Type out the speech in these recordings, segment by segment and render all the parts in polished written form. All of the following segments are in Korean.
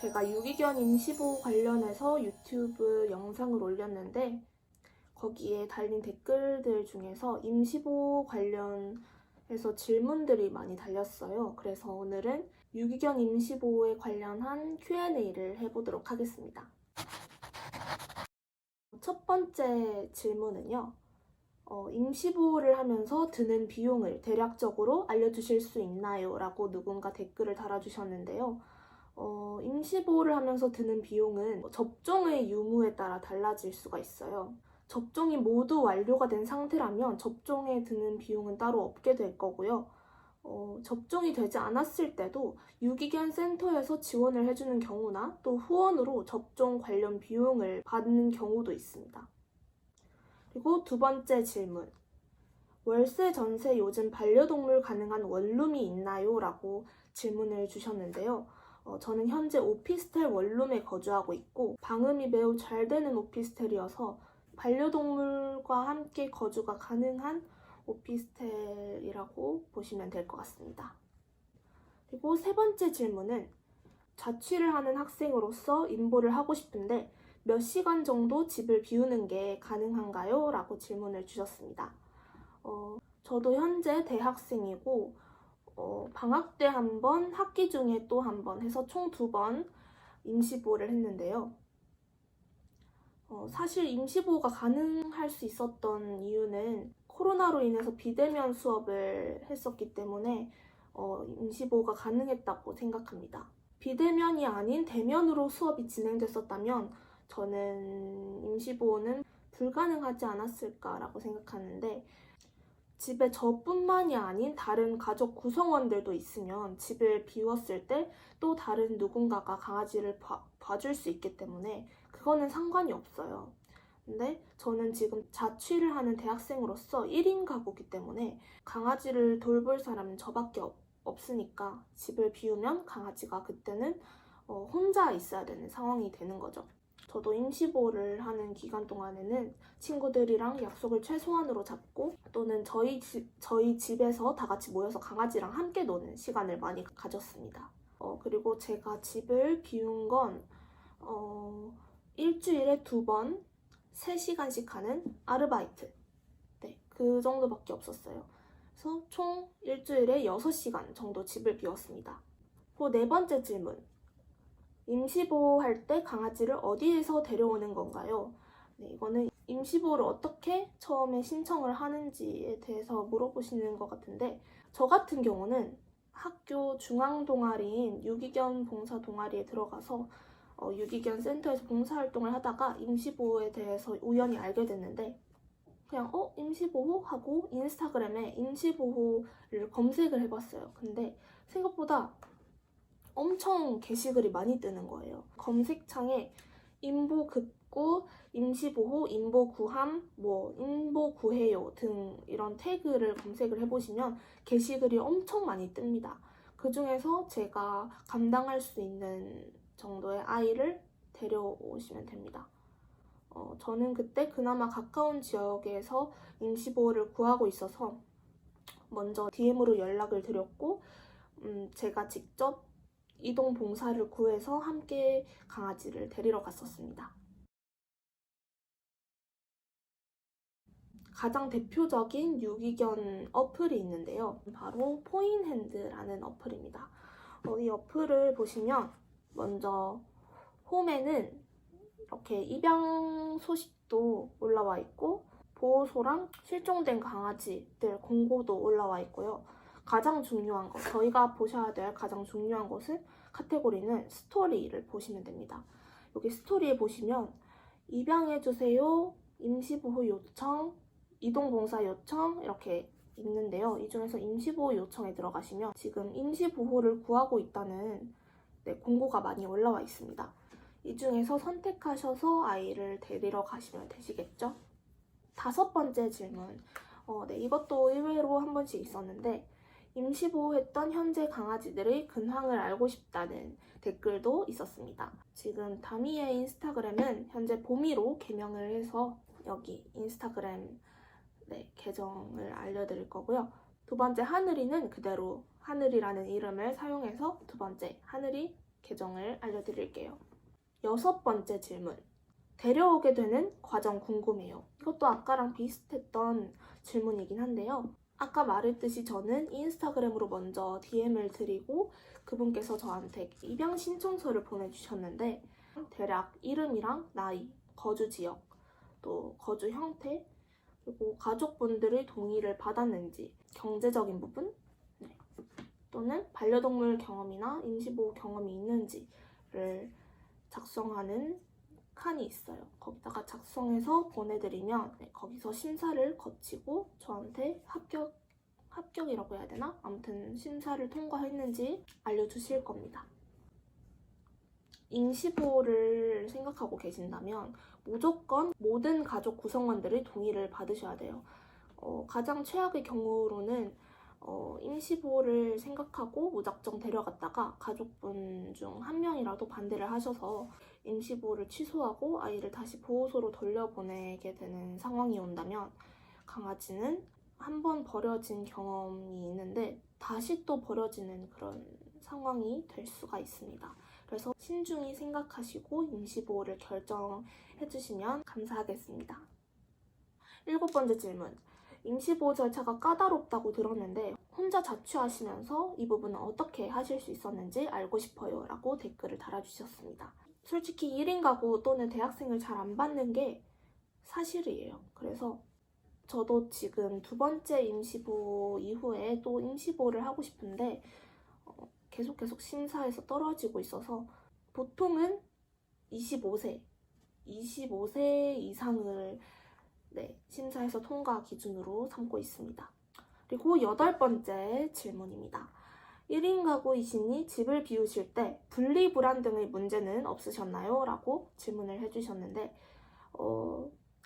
제가 유기견 임시보호 관련해서 유튜브 영상을 올렸는데 거기에 달린 댓글들 중에서 임시보호 관련해서 질문들이 많이 달렸어요. 그래서 오늘은 유기견 임시보호에 관련한 Q&A를 해보도록 하겠습니다. 첫 번째 질문은요. 임시보호를 하면서 드는 비용을 대략적으로 알려주실 수 있나요? 라고 누군가 댓글을 달아주셨는데요. 임시보호를 하면서 드는 비용은 접종의 유무에 따라 달라질 수가 있어요. 접종이 모두 완료가 된 상태라면 접종에 드는 비용은 따로 없게 될 거고요. 접종이 되지 않았을 때도 유기견 센터에서 지원을 해주는 경우나 또 후원으로 접종 관련 비용을 받는 경우도 있습니다. 그리고 두 번째 질문. 월세, 전세, 요즘 반려동물 가능한 원룸이 있나요? 라고 질문을 주셨는데요. 저는 현재 오피스텔 원룸에 거주하고 있고 방음이 매우 잘 되는 오피스텔이어서 반려동물과 함께 거주가 가능한 오피스텔이라고 보시면 될 것 같습니다. 그리고 세 번째 질문은 자취를 하는 학생으로서 임보를 하고 싶은데 몇 시간 정도 집을 비우는 게 가능한가요? 라고 질문을 주셨습니다. 저도 현재 대학생이고 방학 때 한 번, 학기 중에 또 한 번 해서 총 2번 임시보호를 했는데요. 사실 임시보호가 가능할 수 있었던 이유는 코로나로 인해서 비대면 수업을 했었기 때문에 임시보호가 가능했다고 생각합니다. 비대면이 아닌 대면으로 수업이 진행됐었다면 저는 임시보호는 불가능하지 않았을까라고 생각하는데 집에 저뿐만이 아닌 다른 가족 구성원들도 있으면 집을 비웠을 때 또 다른 누군가가 강아지를 봐줄 수 있기 때문에 그거는 상관이 없어요. 근데 저는 지금 자취를 하는 대학생으로서 1인 가구이기 때문에 강아지를 돌볼 사람은 저밖에 없으니까 집을 비우면 강아지가 그때는 혼자 있어야 되는 상황이 되는 거죠. 저도 임시보호를 하는 기간 동안에는 친구들이랑 약속을 최소한으로 잡고 또는 저희 집에서 다 같이 모여서 강아지랑 함께 노는 시간을 많이 가졌습니다. 그리고 제가 집을 비운 건 일주일에 2번 3시간씩 하는 아르바이트 그 정도밖에 없었어요. 그래서 총 일주일에 6시간 정도 집을 비웠습니다. 그리고 네 번째 질문. 임시보호할 때 강아지를 어디에서 데려오는 건가요? 이거는 임시보호를 어떻게 처음에 신청을 하는지에 대해서 물어보시는 것 같은데 저 같은 경우는 학교 중앙 동아리인 유기견 봉사 동아리에 들어가서 유기견 센터에서 봉사활동을 하다가 임시보호에 대해서 우연히 알게 됐는데 그냥 임시보호? 하고 인스타그램에 임시보호를 검색을 해봤어요. 근데 생각보다 엄청 게시글이 많이 뜨는 거예요. 검색창에 임보급구, 임시보호, 임보구함, 임보구해요 등 이런 태그를 검색을 해보시면 게시글이 엄청 많이 뜹니다. 그 중에서 제가 감당할 수 있는 정도의 아이를 데려오시면 됩니다. 저는 그때 그나마 가까운 지역에서 임시보호를 구하고 있어서 먼저 DM으로 연락을 드렸고 제가 직접 이동 봉사를 구해서 함께 강아지를 데리러 갔었습니다. 가장 대표적인 유기견 어플이 있는데요. 바로 포인핸드라는 어플입니다. 이 어플을 보시면 먼저 홈에는 이렇게 입양 소식도 올라와 있고 보호소랑 실종된 강아지들 공고도 올라와 있고요. 가장 중요한 것, 저희가 보셔야 될 가장 중요한 것은 카테고리는 스토리를 보시면 됩니다. 여기 스토리에 보시면 입양해주세요, 임시보호 요청, 이동봉사 요청 이렇게 있는데요. 이 중에서 임시보호 요청에 들어가시면 지금 임시보호를 구하고 있다는 공고가 많이 올라와 있습니다. 이 중에서 선택하셔서 아이를 데리러 가시면 되시겠죠? 5번째 질문. 이것도 의외로 한 번씩 있었는데 임시보호했던 현재 강아지들의 근황을 알고 싶다는 댓글도 있었습니다. 지금 다미의 인스타그램은 현재 봄이로 개명을 해서 여기 인스타그램 계정을 알려드릴 거고요. 2번째 하늘이는 그대로 하늘이라는 이름을 사용해서 2번째 하늘이 계정을 알려드릴게요. 6번째 질문. 데려오게 되는 과정 궁금해요. 이것도 아까랑 비슷했던 질문이긴 한데요. 아까 말했듯이 저는 인스타그램으로 먼저 DM을 드리고 그분께서 저한테 입양 신청서를 보내주셨는데 대략 이름이랑 나이, 거주 지역, 또 거주 형태, 그리고 가족분들의 동의를 받았는지, 경제적인 부분, 또는 반려동물 경험이나 임시보호 경험이 있는지를 작성하는 칸이 있어요. 거기다가 작성해서 보내드리면 거기서 심사를 거치고 저한테 합격이라고 해야 되나? 아무튼 심사를 통과했는지 알려주실 겁니다. 임시보호를 생각하고 계신다면 무조건 모든 가족 구성원들의 동의를 받으셔야 돼요. 가장 최악의 경우로는 임시보호를 생각하고 무작정 데려갔다가 가족분 중 한 명이라도 반대를 하셔서 임시보호를 취소하고 아이를 다시 보호소로 돌려보내게 되는 상황이 온다면 강아지는 한 번 버려진 경험이 있는데 다시 또 버려지는 그런 상황이 될 수가 있습니다. 그래서 신중히 생각하시고 임시보호를 결정해 주시면 감사하겠습니다. 7번째 질문. 임시보호 절차가 까다롭다고 들었는데 혼자 자취하시면서 이 부분은 어떻게 하실 수 있었는지 알고 싶어요 라고 댓글을 달아주셨습니다. 솔직히 1인 가구 또는 대학생을 잘 안 받는 게 사실이에요. 그래서 저도 지금 2번째 임시보호 이후에 또 임시보호를 하고 싶은데 계속 심사에서 떨어지고 있어서 보통은 25세 이상을 심사에서 통과 기준으로 삼고 있습니다. 그리고 8번째 질문입니다. 1인 가구이시니 집을 비우실 때 분리불안 등의 문제는 없으셨나요? 라고 질문을 해주셨는데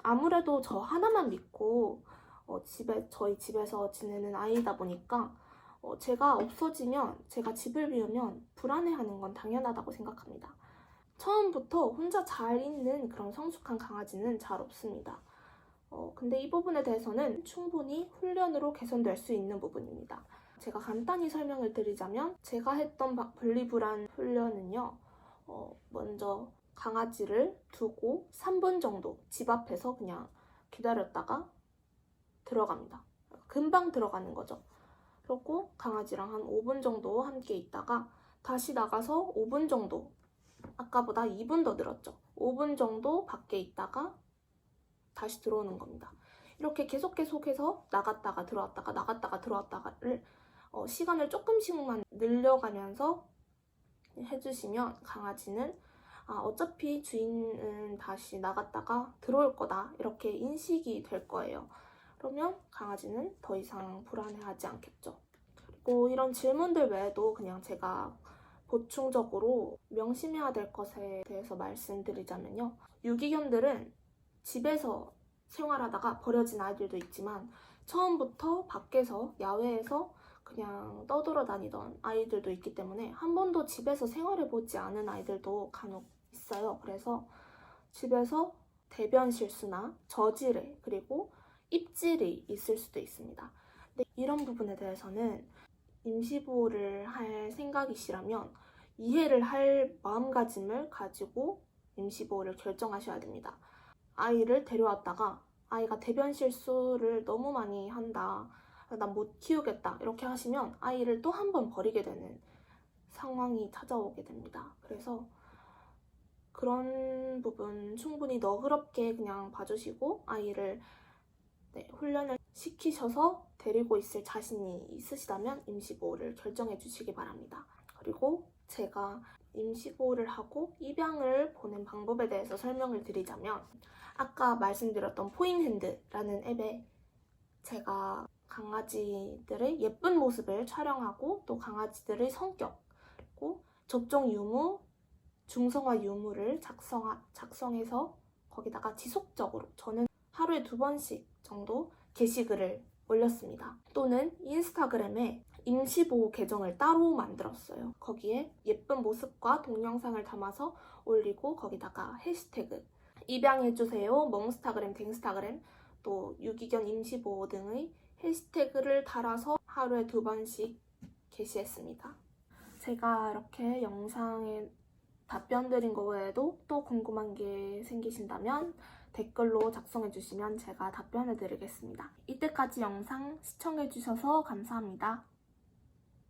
아무래도 저 하나만 믿고 저희 집에서 지내는 아이다 보니까 제가 없어지면, 제가 집을 비우면 불안해하는 건 당연하다고 생각합니다. 처음부터 혼자 잘 있는 그런 성숙한 강아지는 잘 없습니다. 근데 이 부분에 대해서는 충분히 훈련으로 개선될 수 있는 부분입니다. 제가 간단히 설명을 드리자면 제가 했던 분리불안 훈련은요. 먼저 강아지를 두고 3분 정도 집 앞에서 그냥 기다렸다가 들어갑니다. 금방 들어가는 거죠. 그리고 강아지랑 한 5분 정도 함께 있다가 다시 나가서 5분 정도, 아까보다 2분 더 늘었죠. 5분 정도 밖에 있다가 다시 들어오는 겁니다. 이렇게 계속해서 나갔다가 들어왔다가를 시간을 조금씩만 늘려가면서 해주시면 강아지는 어차피 주인은 다시 나갔다가 들어올 거다 이렇게 인식이 될 거예요. 그러면 강아지는 더 이상 불안해하지 않겠죠. 그리고 이런 질문들 외에도 그냥 제가 보충적으로 명심해야 될 것에 대해서 말씀드리자면요. 유기견들은 집에서 생활하다가 버려진 아이들도 있지만 처음부터 밖에서 야외에서 그냥 떠돌아다니던 아이들도 있기 때문에 한 번도 집에서 생활해보지 않은 아이들도 간혹 있어요. 그래서 집에서 대변 실수나 저지레 그리고 입질이 있을 수도 있습니다. 근데 이런 부분에 대해서는 임시보호를 할 생각이시라면 이해를 할 마음가짐을 가지고 임시보호를 결정하셔야 됩니다. 아이를 데려왔다가 아이가 대변 실수를 너무 많이 한다, 난 못 키우겠다 이렇게 하시면 아이를 또 한 번 버리게 되는 상황이 찾아오게 됩니다. 그래서 그런 부분 충분히 너그럽게 그냥 봐주시고 아이를 훈련을 시키셔서 데리고 있을 자신이 있으시다면 임시보호를 결정해 주시기 바랍니다. 그리고 제가 임시보호를 하고 입양을 보낸 방법에 대해서 설명을 드리자면 아까 말씀드렸던 포인핸드라는 앱에 제가 강아지들의 예쁜 모습을 촬영하고 또 강아지들의 성격 그리고 접종 유무, 중성화 유무를 작성해서 거기다가 지속적으로 저는 하루에 2번씩 정도 게시글을 올렸습니다. 또는 인스타그램에 임시보호 계정을 따로 만들었어요. 거기에 예쁜 모습과 동영상을 담아서 올리고 거기다가 해시태그 입양해주세요, 멍스타그램, 댕스타그램, 또 유기견 임시보호 등의 해시태그를 달아서 하루에 2번씩 게시했습니다. 제가 이렇게 영상에 답변 드린 거 외에도 또 궁금한 게 생기신다면 댓글로 작성해 주시면 제가 답변해 드리겠습니다. 이때까지 영상 시청해 주셔서 감사합니다.